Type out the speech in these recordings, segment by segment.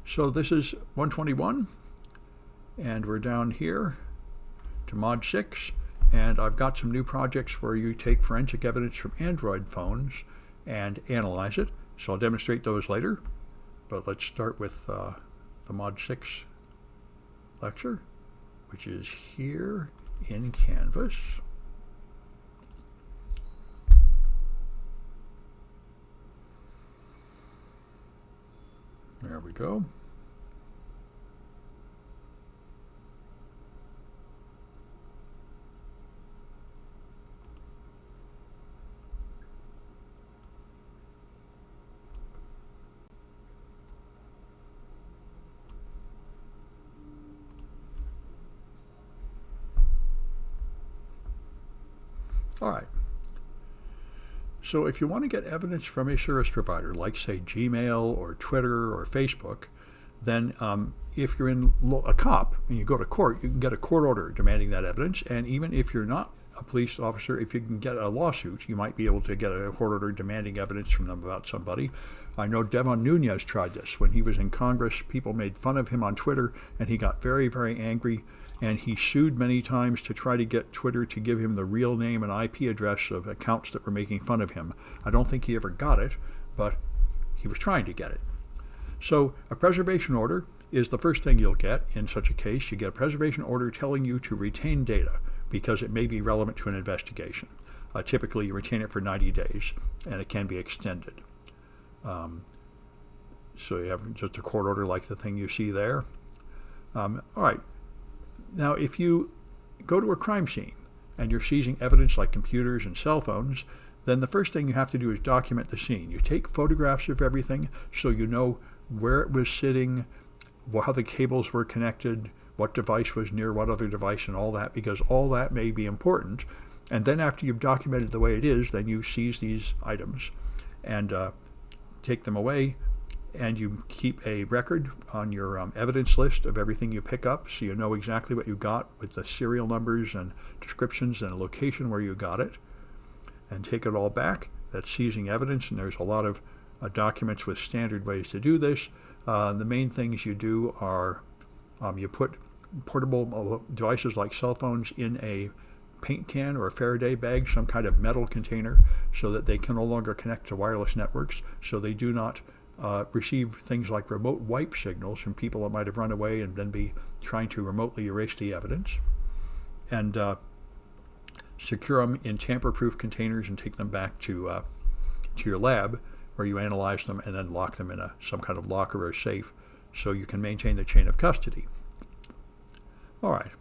So this is 121, and we're down here to Mod 6, and I've got some new projects where you take forensic evidence from Android phones and analyze it. So I'll demonstrate those later, but let's start with the Mod 6 lecture, which is here in Canvas. There we go. All right. So if you want to get evidence from a service provider, like say Gmail or Twitter or Facebook, then if you're a cop and you go to court, you can get a court order demanding that evidence. And even if you're not a police officer, if you can get a lawsuit, you might be able to get a court order demanding evidence from them about somebody. I know Devon Nunez tried this. When he was in Congress, people made fun of him on Twitter, and he got very, very angry. And he sued many times to try to get Twitter to give him the real name and IP address of accounts that were making fun of him. I don't think he ever got it, but he was trying to get it. So a preservation order is the first thing you'll get in such a case. You get a preservation order telling you to retain data because it may be relevant to an investigation. Typically, you retain it for 90 days, and it can be extended. So you have just a court order like the thing you see there. All right. Now, if you go to a crime scene and you're seizing evidence like computers and cell phones, then the first thing you have to do is document the scene. You take photographs of everything so you know where it was sitting, how the cables were connected, what device was near what other device, and all that, because all that may be important. And then after you've documented the way it is, then you seize these items and take them away. And you keep a record on your evidence list of everything you pick up, so you know exactly what you got with the serial numbers and descriptions and location where you got it, and take it all back. That's seizing evidence, and there's a lot of documents with standard ways to do this. The main things you do are you put portable devices like cell phones in a paint can or a Faraday bag, some kind of metal container, so that they can no longer connect to wireless networks, so they do not receive things like remote wipe signals from people that might have run away and then be trying to remotely erase the evidence, and secure them in tamper-proof containers and take them back to your lab where you analyze them and then lock them in some kind of locker or safe so you can maintain the chain of custody. All right.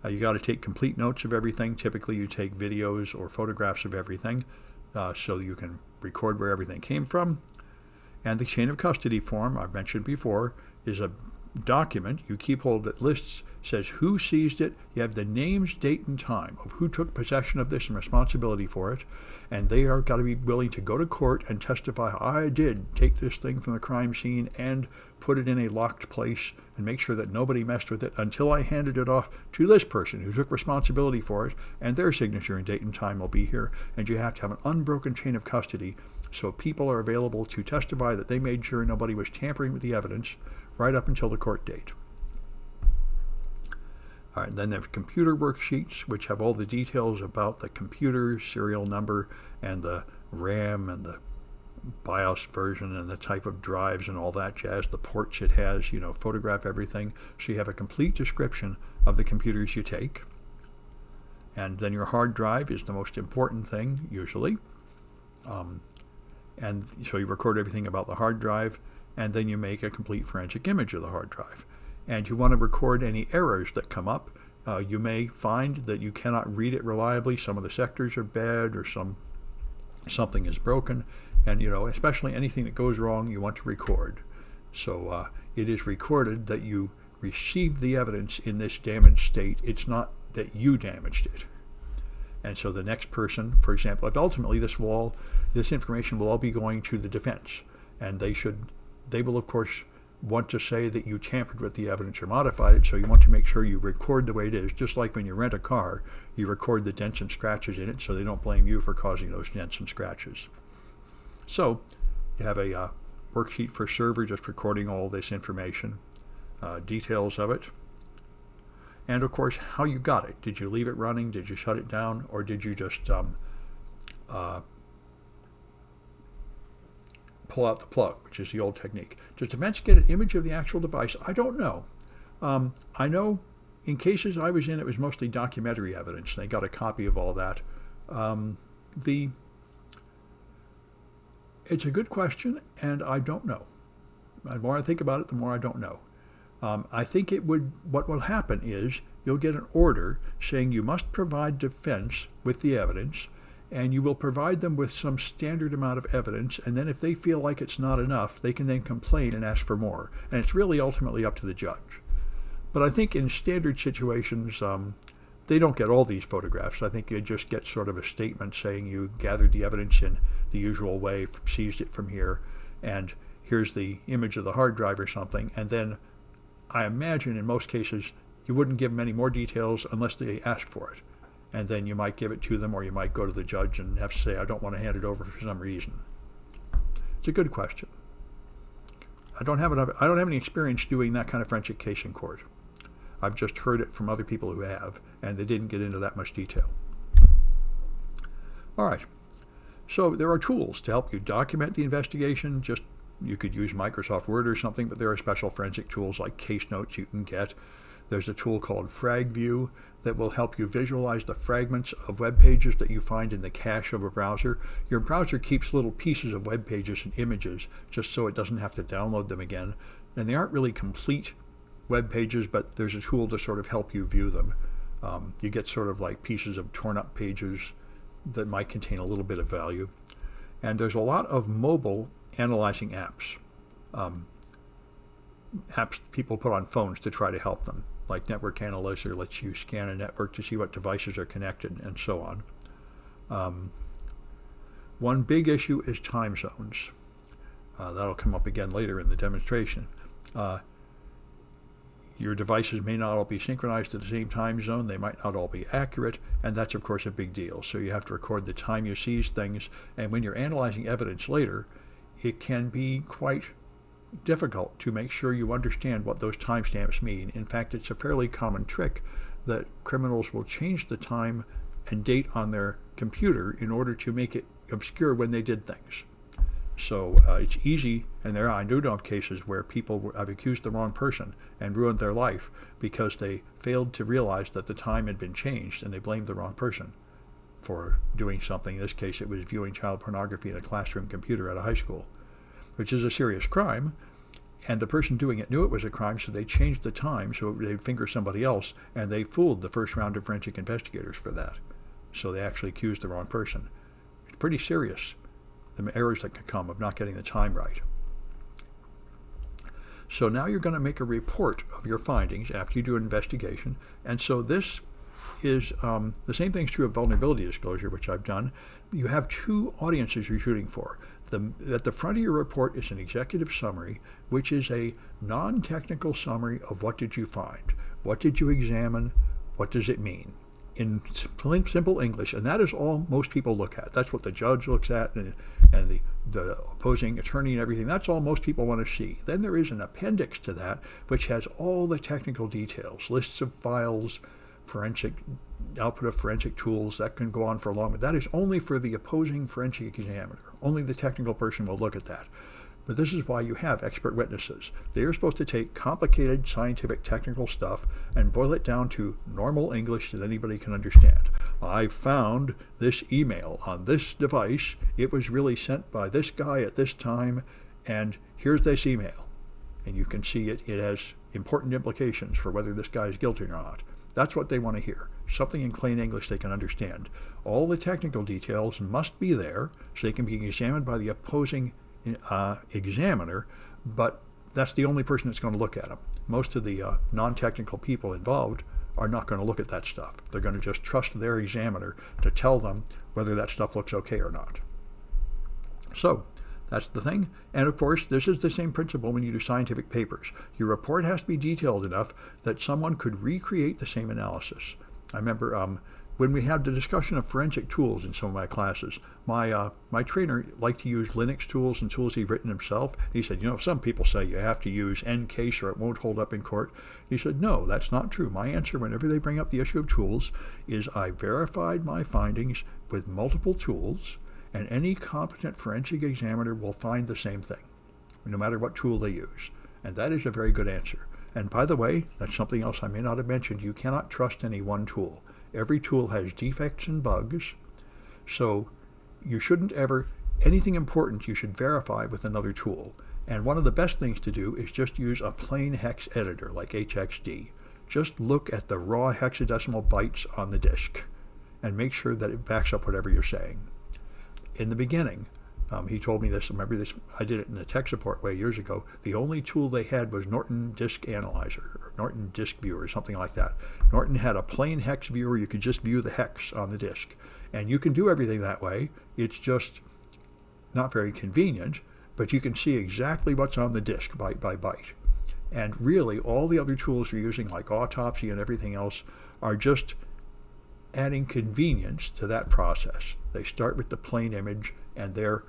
You got to take complete notes of everything. Typically you take videos or photographs of everything so you can record where everything came from. And the chain of custody form, I've mentioned before, is a document you keep hold that lists, says who seized it. You have the names, date, and time of who took possession of this and responsibility for it. And they are got to be willing to go to court and testify, I did take this thing from the crime scene and put it in a locked place and make sure that nobody messed with it until I handed it off to this person who took responsibility for it, and their signature and date and time will be here. And you have to have an unbroken chain of custody, so people are available to testify that they made sure nobody was tampering with the evidence right up until the court date. All right, then there's computer worksheets, which have all the details about the computer, serial number, and the RAM, and the BIOS version, and the type of drives and all that jazz, the ports it has, photograph everything. So you have a complete description of the computers you take. And then your hard drive is the most important thing, usually. And so you record everything about the hard drive, and then you make a complete forensic image of the hard drive. And you want to record any errors that come up. You may find that you cannot read it reliably. Some of the sectors are bad, or something is broken. And, especially anything that goes wrong, you want to record. So it is recorded that you received the evidence in this damaged state. It's not that you damaged it. And so the next person, for example, if ultimately this information will all be going to the defense, and they will of course want to say that you tampered with the evidence or modified it, so you want to make sure you record the way it is. Just like when you rent a car, you record the dents and scratches in it so they don't blame you for causing those dents and scratches. So you have a worksheet for server, just recording all this information, details of it. And of course, how you got it. Did you leave it running? Did you shut it down? Or did you just pull out the plug, which is the old technique? Does Defense get an image of the actual device? I don't know. I know in cases I was in, it was mostly documentary evidence. They got a copy of all that. It's a good question, and I don't know. The more I think about it, the more I don't know. I think what will happen is you'll get an order saying you must provide defense with the evidence, and you will provide them with some standard amount of evidence, and then if they feel like it's not enough, they can then complain and ask for more. And it's really ultimately up to the judge. But I think in standard situations, they don't get all these photographs. I think you just get sort of a statement saying you gathered the evidence in the usual way, seized it from here, and here's the image of the hard drive or something. And then I imagine in most cases you wouldn't give them any more details unless they ask for it. And then you might give it to them, or you might go to the judge and have to say, I don't want to hand it over for some reason. It's a good question. I don't have any experience doing that kind of forensic case in court. I've just heard it from other people who have, and they didn't get into that much detail. All right. So there are tools to help you document the investigation. You could use Microsoft Word or something, but there are special forensic tools like case notes you can get. There's a tool called FragView that will help you visualize the fragments of web pages that you find in the cache of a browser. Your browser keeps little pieces of web pages and images just so it doesn't have to download them again. And they aren't really complete web pages, but there's a tool to sort of help you view them. You get sort of like pieces of torn up pages that might contain a little bit of value. And there's a lot of mobile analyzing apps. Apps people put on phones to try to help them, like Network Analyzer lets you scan a network to see what devices are connected and so on. One big issue is time zones. That'll come up again later in the demonstration. Your devices may not all be synchronized to the same time zone. They might not all be accurate, and that's, of course, a big deal. So you have to record the time you seize things, and when you're analyzing evidence later, it can be quite difficult to make sure you understand what those timestamps mean. In fact, it's a fairly common trick that criminals will change the time and date on their computer in order to make it obscure when they did things. So it's easy, and I do know of cases where people have accused the wrong person and ruined their life because they failed to realize that the time had been changed, and they blamed the wrong person for doing something. In this case, it was viewing child pornography in a classroom computer at a high school, which is a serious crime, and the person doing it knew it was a crime, so they changed the time so they'd finger somebody else, and they fooled the first round of forensic investigators for that. So they actually accused the wrong person. It's pretty serious, the errors that can come of not getting the time right. So now you're going to make a report of your findings after you do an investigation, and so this is the same thing's true of vulnerability disclosure, which I've done. You have two audiences you're shooting for. At the front of your report is an executive summary, which is a non-technical summary of what did you find, what did you examine, what does it mean, in simple English, and that is all most people look at. That's what the judge looks at, and the opposing attorney and everything. That's all most people want to see. Then there is an appendix to that, which has all the technical details, lists of files, forensic output of forensic tools. That can go on for long, but that is only for the opposing forensic examiner. Only the technical person will look at that. But this is why you have expert witnesses. They are supposed to take complicated scientific technical stuff and boil it down to normal English that anybody can understand. I found this email on this device. It was really sent by this guy at this time, and here's this email. And you can see it has important implications for whether this guy is guilty or not. That's what they want to hear. Something in plain English they can understand. All the technical details must be there so they can be examined by the opposing examiner, but that's the only person that's going to look at them. Most of the non-technical people involved are not going to look at that stuff. They're going to just trust their examiner to tell them whether that stuff looks okay or not. So that's the thing. And of course, this is the same principle when you do scientific papers. Your report has to be detailed enough that someone could recreate the same analysis. I remember when we had the discussion of forensic tools in some of my classes, my trainer liked to use Linux tools and tools he'd written himself. He said, some people say you have to use NCase or it won't hold up in court. He said, no, that's not true. My answer whenever they bring up the issue of tools is I verified my findings with multiple tools, and any competent forensic examiner will find the same thing, no matter what tool they use. And that is a very good answer. And by the way, that's something else I may not have mentioned. You cannot trust any one tool. Every tool has defects and bugs, so you shouldn't ever, anything important you should verify with another tool. And one of the best things to do is just use a plain hex editor like HXD. Just look at the raw hexadecimal bytes on the disk and make sure that it backs up whatever you're saying. In the beginning, he told me this, remember this, I did it in the tech support way years ago, the only tool they had was Norton Disk Analyzer, or Norton Disk Viewer, something like that. Norton had a plain hex viewer, you could just view the hex on the disk. And you can do everything that way, it's just not very convenient, but you can see exactly what's on the disk byte by byte. And really, all the other tools you're using, like Autopsy and everything else, are just adding convenience to that process. They start with the plain image, and they're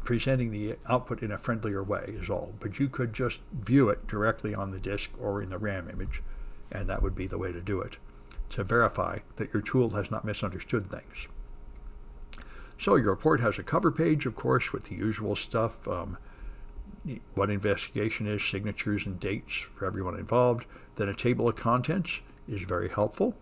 presenting the output in a friendlier way is all. But you could just view it directly on the disk or in the RAM image, and that would be the way to do it, to verify that your tool has not misunderstood things. So your report has a cover page, of course, with the usual stuff, what investigation is, signatures and dates for everyone involved. Then a table of contents is very helpful.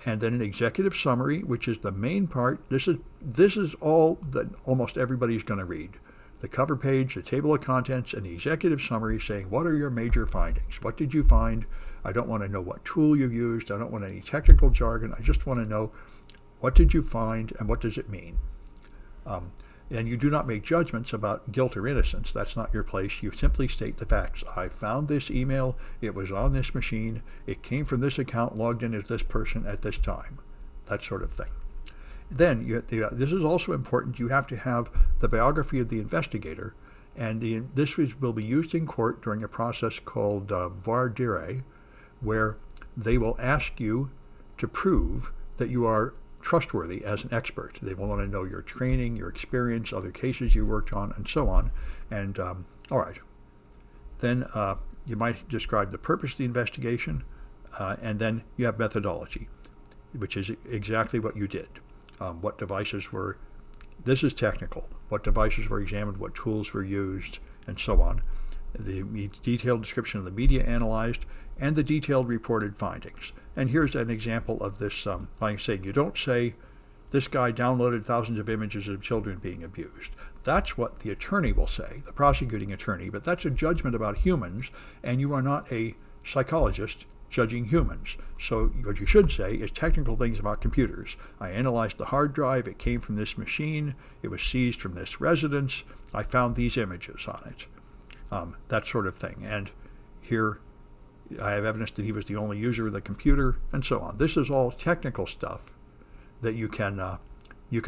And then an executive summary, which is the main part. This is all that almost everybody's going to read. The cover page, the table of contents, and the executive summary saying, what are your major findings? What did you find? I don't want to know what tool you used. I don't want any technical jargon. I just want to know, what did you find and what does it mean? And you do not make judgments about guilt or innocence. That's not your place. You simply state the facts. I found this email. It was on this machine. It came from this account logged in as this person at this time. That sort of thing. Then, this is also important. You have to have the biography of the investigator. And this will be used in court during a process called voir dire, where they will ask you to prove that you are trustworthy as an expert. They will want to know your training, your experience, other cases you worked on, and so on. And all right. Then you might describe the purpose of the investigation, and then you have methodology, which is exactly what you did. What devices were, this is technical, what devices were examined, what tools were used, and so on. The detailed description of the media analyzed, and the detailed reported findings. And here's an example of this. Like I say, you don't say, this guy downloaded thousands of images of children being abused. That's what the attorney will say, the prosecuting attorney, but that's a judgment about humans, and you are not a psychologist judging humans. So what you should say is technical things about computers. I analyzed the hard drive, it came from this machine, it was seized from this residence, I found these images on it. That sort of thing. And here I have evidence that he was the only user of the computer, and so on. This is all technical stuff that you can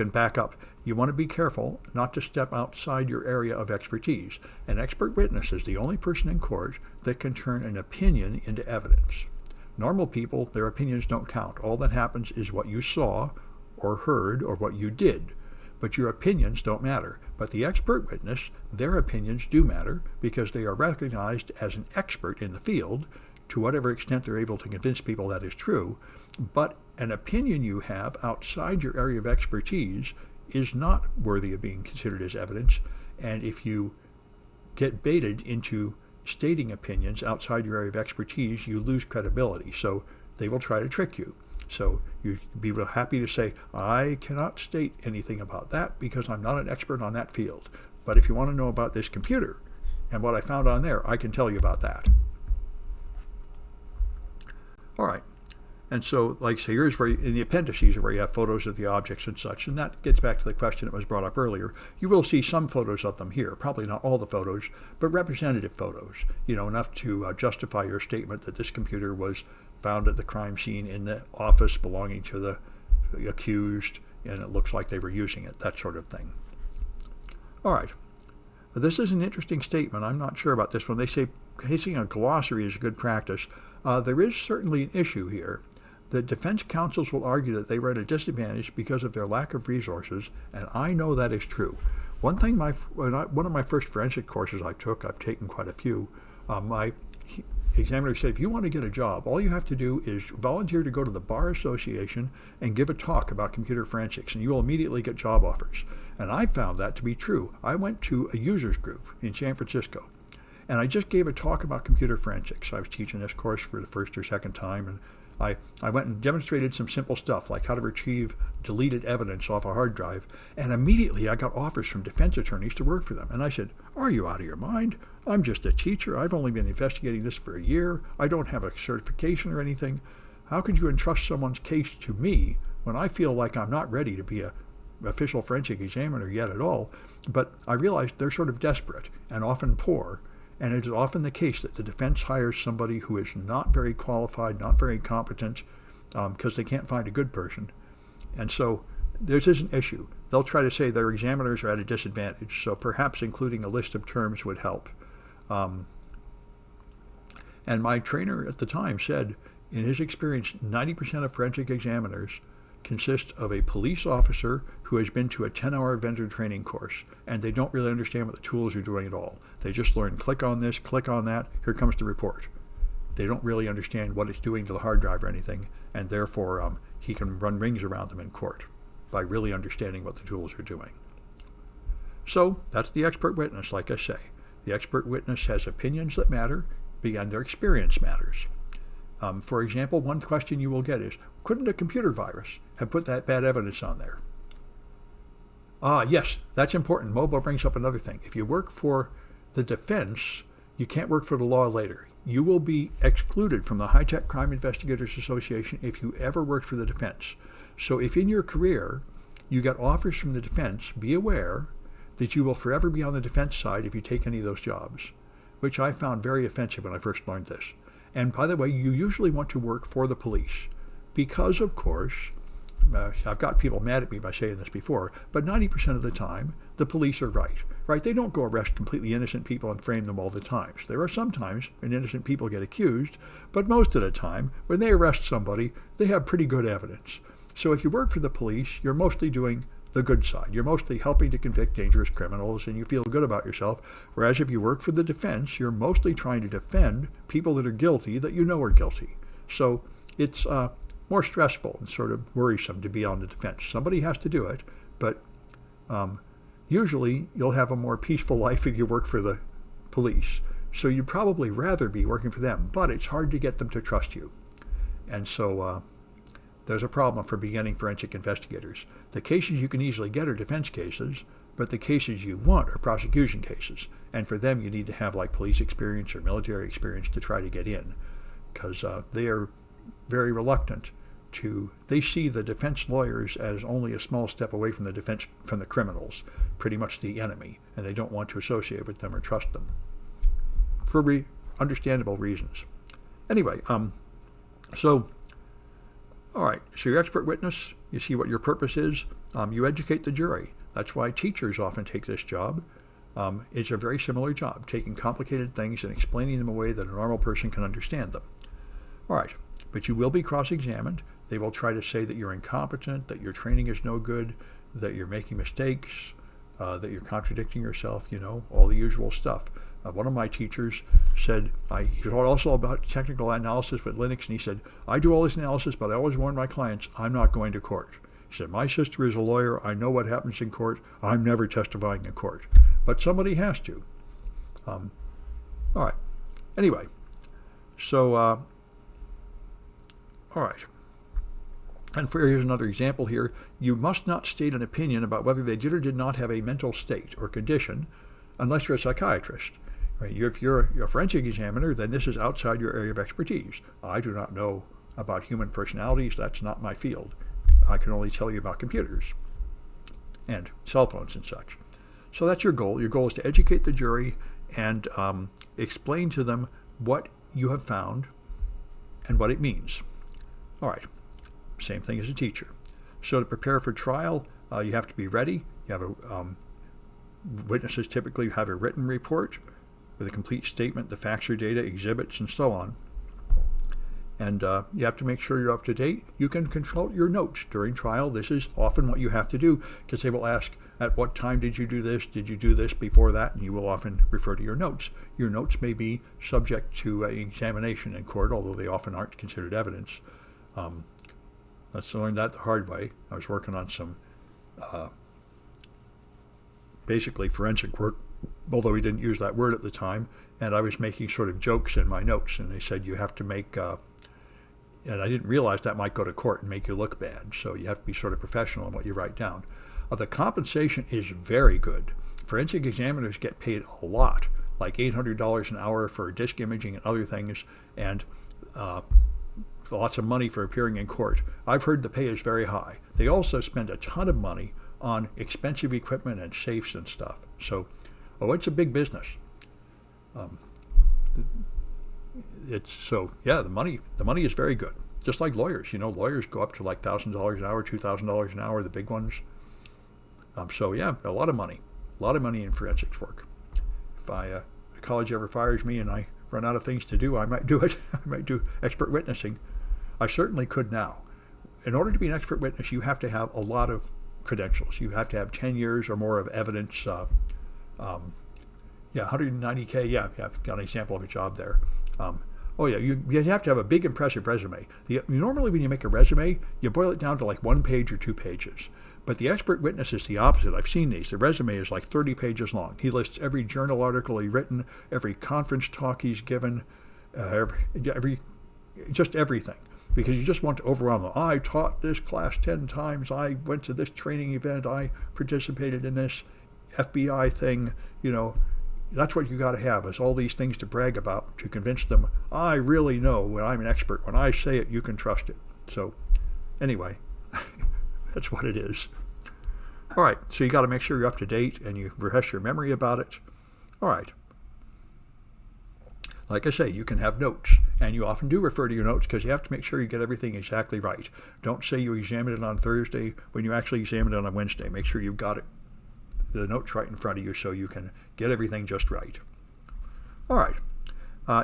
back up. You want to be careful not to step outside your area of expertise. An expert witness is the only person in court that can turn an opinion into evidence. Normal people, their opinions don't count. All that happens is what you saw or heard or what you did. But your opinions don't matter. But the expert witness, their opinions do matter because they are recognized as an expert in the field to whatever extent they're able to convince people that is true. But an opinion you have outside your area of expertise is not worthy of being considered as evidence. And if you get baited into stating opinions outside your area of expertise, you lose credibility. So they will try to trick you. So you'd be real happy to say, I cannot state anything about that because I'm not an expert on that field. But if you want to know about this computer and what I found on there, I can tell you about that. All right. And so, like I say, here's where in the appendices are where you have photos of the objects and such. And that gets back to the question that was brought up earlier. You will see some photos of them here. Probably not all the photos, but representative photos. Enough to justify your statement that this computer was found at the crime scene in the office belonging to the accused, and it looks like they were using it, that sort of thing. All right. This is an interesting statement. I'm not sure about this one. They say casing a glossary is a good practice. There is certainly an issue here. the defense counsels will argue that they were at a disadvantage because of their lack of resources, and I know that is true. One of my first forensic courses I've taken quite a few, my examiner said, if you want to get a job, all you have to do is volunteer to go to the Bar Association and give a talk about computer forensics, and you will immediately get job offers. And I found that to be true. I went to a users group in San Francisco, and I just gave a talk about computer forensics. I was teaching this course for the first or second time, and I went and demonstrated some simple stuff like how to retrieve deleted evidence off a hard drive, and immediately I got offers from defense attorneys to work for them. And I said, are you out of your mind? I'm just a teacher. I've only been investigating this for a year. I don't have a certification or anything. How could you entrust someone's case to me when I feel like I'm not ready to be an official forensic examiner yet at all? But I realized they're sort of desperate and often poor. And it is often the case that the defense hires somebody who is not very qualified, not very competent, because they can't find a good person. And so this is an issue. They'll try to say their examiners are at a disadvantage, so perhaps including a list of terms would help. And my trainer at the time said, in his experience, 90% of forensic examiners consist of a police officer who has been to a 10-hour vendor training course, and they don't really understand what the tools are doing at all. They just learn, click on this, click on that, here comes the report. They don't really understand what it's doing to the hard drive or anything, and therefore he can run rings around them in court by really understanding what the tools are doing. So that's the expert witness, like I say. The expert witness has opinions that matter, and their experience matters. For example, one question you will get is, couldn't a computer virus have put that bad evidence on there? Yes, that's important. Mobo brings up another thing. If you work for the defense, you can't work for the law later. You will be excluded from the High-Tech Crime Investigators Association if you ever worked for the defense. So if in your career you get offers from the defense, be aware that you will forever be on the defense side if you take any of those jobs, which I found very offensive when I first learned this. And by the way, you usually want to work for the police because, of course, I've got people mad at me by saying this before, but 90% of the time, the police are right? They don't go arrest completely innocent people and frame them all the time. There are some times when innocent people get accused, but most of the time, when they arrest somebody, they have pretty good evidence. So if you work for the police, you're mostly doing the good side. You're mostly helping to convict dangerous criminals, and you feel good about yourself. Whereas if you work for the defense, you're mostly trying to defend people that are guilty that you know are guilty. So it's more stressful and sort of worrisome to be on the defense. Somebody has to do it, but usually you'll have a more peaceful life if you work for the police. So you'd probably rather be working for them, but it's hard to get them to trust you. And so there's a problem for beginning forensic investigators. The cases you can easily get are defense cases, but the cases you want are prosecution cases. And for them, you need to have like police experience or military experience to try to get in, because they are very reluctant to, they see the defense lawyers as only a small step away from the criminals, pretty much the enemy, and they don't want to associate with them or trust them for understandable reasons. Anyway, all right, so your expert witness, you see what your purpose is. You educate the jury. That's why teachers often take this job. It's a very similar job, taking complicated things and explaining them in a way that a normal person can understand them. All right, but you will be cross-examined. They will try to say that you're incompetent, that your training is no good, that you're making mistakes, that you're contradicting yourself, all the usual stuff. One of my teachers said, he taught also about technical analysis with Linux, and he said, I do all this analysis, but I always warn my clients, I'm not going to court. He said, my sister is a lawyer. I know what happens in court. I'm never testifying in court. But somebody has to. All right. Anyway, so, all right. And here's another example here. You must not state an opinion about whether they did or did not have a mental state or condition unless you're a psychiatrist. Right? If you're a forensic examiner, then this is outside your area of expertise. I do not know about human personalities. That's not my field. I can only tell you about computers and cell phones and such. So that's your goal. Your goal is to educate the jury and explain to them what you have found and what it means. All right. Same thing as a teacher. So to prepare for trial, you have to be ready. You have witnesses typically have a written report with a complete statement, the facts or data, exhibits, and so on. And you have to make sure you're up to date. You can consult your notes during trial. This is often what you have to do, because they will ask, at what time did you do this? Did you do this before that? And you will often refer to your notes. Your notes may be subject to examination in court, although they often aren't considered evidence. Let's learn that the hard way. I was working on some basically forensic work, although we didn't use that word at the time, and I was making sort of jokes in my notes, and they said you have to make, and I didn't realize that might go to court and make you look bad, so you have to be sort of professional in what you write down. The compensation is very good. Forensic examiners get paid a lot, like $800 an hour for disc imaging and other things, and lots of money for appearing in court. I've heard the pay is very high. They also spend a ton of money on expensive equipment and safes and stuff. So, it's a big business. The money is very good. Just like lawyers, lawyers go up to like $1,000 an hour, $2,000 an hour, the big ones. A lot of money in forensics work. If the college ever fires me and I run out of things to do, I might do it. I might do expert witnessing. I certainly could now. In order to be an expert witness, you have to have a lot of credentials. You have to have 10 years or more of evidence. 190K. Yeah, got an example of a job there. You have to have a big, impressive resume. Normally, when you make a resume, you boil it down to like 1 page or 2 pages. But the expert witness is the opposite. I've seen these. The resume is like 30 pages long. He lists every journal article he's written, every conference talk he's given, just everything. Because you just want to overwhelm them. I taught this class 10 times. I went to this training event. I participated in this FBI thing. That's what you got to have, is all these things to brag about, to convince them, I really know when I'm an expert. When I say it, you can trust it. So anyway, that's what it is. All right, so you got to make sure you're up to date and you rehearse your memory about it. All right. Like I say, you can have notes, and you often do refer to your notes because you have to make sure you get everything exactly right. Don't say you examined it on Thursday when you actually examined it on Wednesday. Make sure you've got the notes right in front of you so you can get everything just right. All right.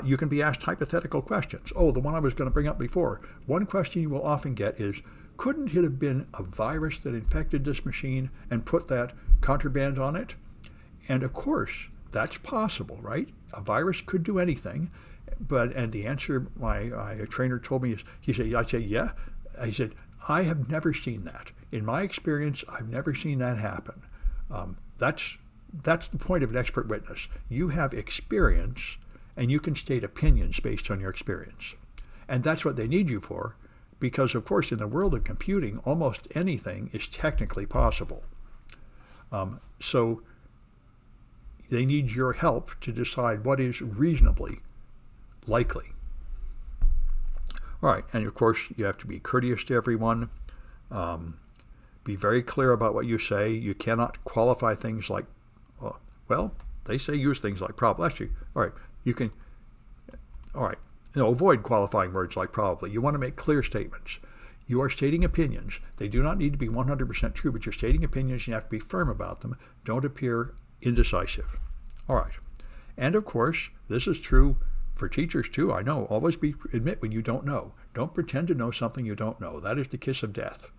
You can be asked hypothetical questions. The one I was going to bring up before. One question you will often get is, couldn't it have been a virus that infected this machine and put that contraband on it? And of course, that's possible, right? A virus could do anything. And the answer my trainer told me is, I'd say, yeah. He said, I have never seen that. In my experience, I've never seen that happen. That's the point of an expert witness. You have experience, and you can state opinions based on your experience. And that's what they need you for, because, of course, in the world of computing, almost anything is technically possible. So they need your help to decide what is reasonably likely. All right, and of course, you have to be courteous to everyone. Be very clear about what you say. You cannot qualify things like, they say use things like probably. Actually, all right, you can, avoid qualifying words like probably. You want to make clear statements. You are stating opinions. They do not need to be 100% true, but you're stating opinions. You have to be firm about them. Don't appear indecisive. All right. And of course, this is true for teachers too. I know. Always admit when you don't know. Don't pretend to know something you don't know. That is the kiss of death.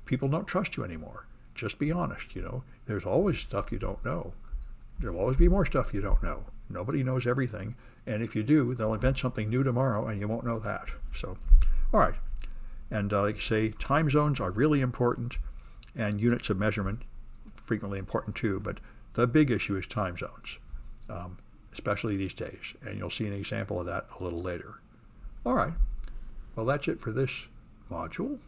People don't trust you anymore. Just be honest, There's always stuff you don't know. There'll always be more stuff you don't know. Nobody knows everything. And if you do, they'll invent something new tomorrow and you won't know that. So, all right. And like I say, time zones are really important, and units of measurement frequently important too. But the big issue is time zones, especially these days. And you'll see an example of that a little later. All right. Well, that's it for this module.